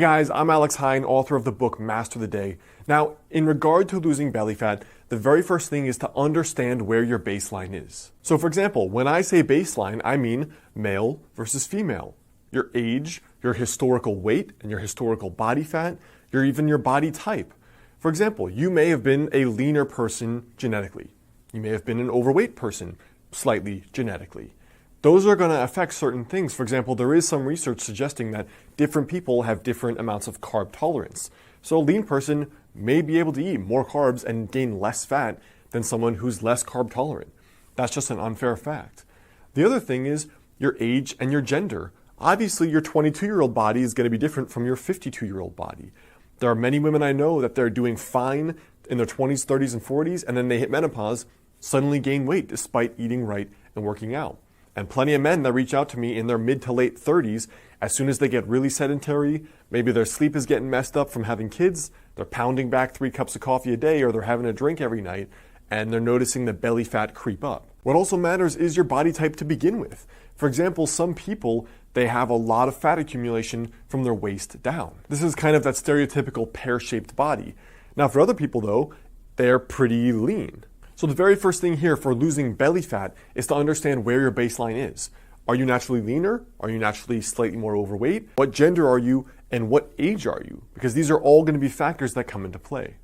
Hey guys, I'm Alex Hine, author of the book Master the Day. Now, in regard to losing belly fat, the very first thing is to understand where your baseline is. So for example, when I say baseline, I mean male versus female. Your age, your historical weight, and your historical body fat, even your body type. For example, you may have been a leaner person genetically. You may have been an overweight person slightly genetically. Those are going to affect certain things. For example, there is some research suggesting that different people have different amounts of carb tolerance. So a lean person may be able to eat more carbs and gain less fat than someone who's less carb tolerant. That's just an unfair fact. The other thing is your age and your gender. Obviously, your 22-year-old body is going to be different from your 52-year-old body. There are many women I know that they're doing fine in their 20s, 30s, and 40s, and then they hit menopause, suddenly gain weight despite eating right and working out. And plenty of men that reach out to me in their mid to late 30s, as soon as they get really sedentary, maybe their sleep is getting messed up from having kids, they're pounding back 3 cups of coffee a day, or they're having a drink every night, and they're noticing the belly fat creep up. What also matters is your body type to begin with. For example, some people, they have a lot of fat accumulation from their waist down. This is kind of that stereotypical pear-shaped body. Now for other people though, they're pretty lean. So the very first thing here for losing belly fat is to understand where your baseline is. Are you naturally leaner? Are you naturally slightly more overweight? What gender are you and what age are you? Because these are all going to be factors that come into play.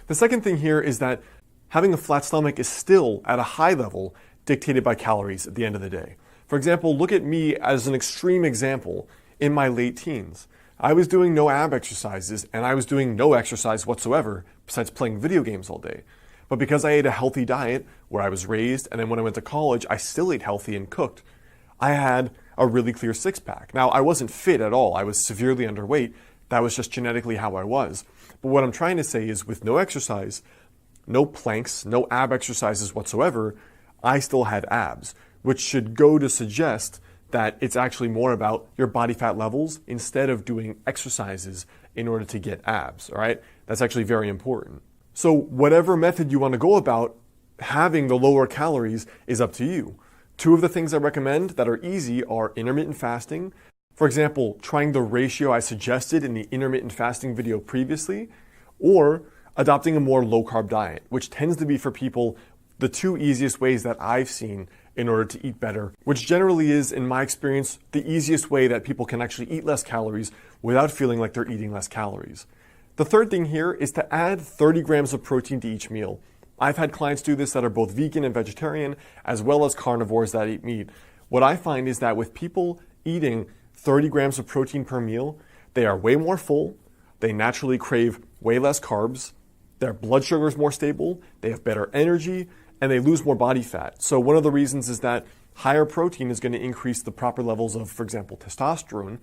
The second thing here is that having a flat stomach is still at a high level dictated by calories at the end of the day. For example, look at me as an extreme example in my late teens. I was doing no ab exercises and I was doing no exercise whatsoever besides playing video games all day. But because I ate a healthy diet where I was raised, and then when I went to college, I still ate healthy and cooked, I had a really clear six-pack. Now, I wasn't fit at all. I was severely underweight. That was just genetically how I was. But what I'm trying to say is with no exercise, no planks, no ab exercises whatsoever, I still had abs, which should go to suggest that it's actually more about your body fat levels instead of doing exercises in order to get abs, all right? That's actually very important. So whatever method you want to go about, having the lower calories is up to you. 2 of the things I recommend that are easy are intermittent fasting. For example, trying the ratio I suggested in the intermittent fasting video previously, or adopting a more low-carb diet, which tends to be for people the 2 easiest ways that I've seen in order to eat better, which generally is, in my experience, the easiest way that people can actually eat less calories without feeling like they're eating less calories. The third thing here is to add 30 grams of protein to each meal. I've had clients do this that are both vegan and vegetarian, as well as carnivores that eat meat. What I find is that with people eating 30 grams of protein per meal, they are way more full, they naturally crave way less carbs, their blood sugar is more stable, they have better energy, and they lose more body fat. So one of the reasons is that higher protein is going to increase the proper levels of, for example, testosterone,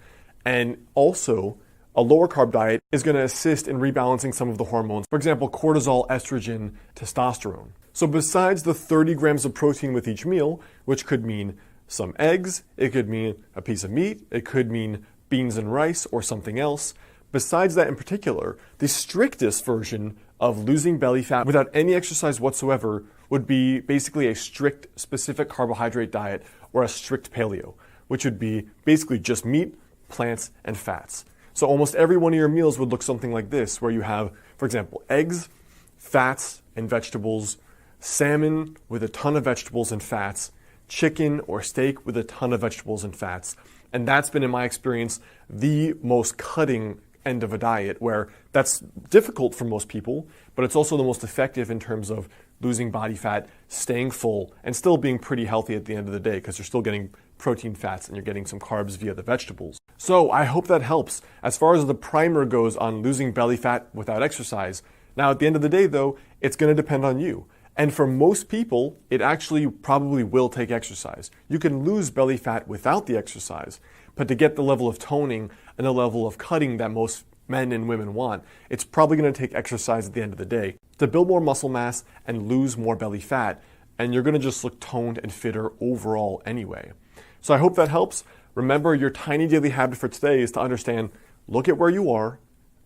and also a lower carb diet is going to assist in rebalancing some of the hormones. For example, cortisol, estrogen, testosterone. So besides the 30 grams of protein with each meal, which could mean some eggs, it could mean a piece of meat, it could mean beans and rice or something else. Besides that in particular, the strictest version of losing belly fat without any exercise whatsoever would be basically a strict specific carbohydrate diet or a strict paleo, which would be basically just meat, plants, and fats. So almost every one of your meals would look something like this, where you have, for example, eggs, fats, and vegetables, salmon with a ton of vegetables and fats, chicken or steak with a ton of vegetables and fats. And that's been, in my experience, the most cutting end of a diet, where that's difficult for most people, but it's also the most effective in terms of losing body fat, staying full, and still being pretty healthy at the end of the day, because you're still getting protein, fats, and you're getting some carbs via the vegetables. So I hope that helps. As far as the primer goes on losing belly fat without exercise, now at the end of the day though, it's going to depend on you. And for most people, it actually probably will take exercise. You can lose belly fat without the exercise, but to get the level of toning and the level of cutting that most men and women want, it's probably going to take exercise at the end of the day to build more muscle mass and lose more belly fat, and you're going to just look toned and fitter overall anyway. So I hope that helps. Remember, your tiny daily habit for today is to understand, look at where you are,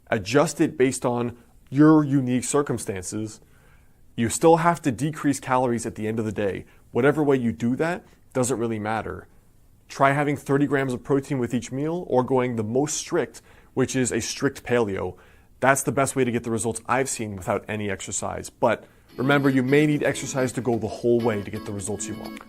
adjust it based on your unique circumstances. You still have to decrease calories at the end of the day. Whatever way you do that doesn't really matter. Try having 30 grams of protein with each meal, or going the most strict which is a strict paleo. That's the best way to get the results I've seen without any exercise. But remember, you may need exercise to go the whole way to get the results you want.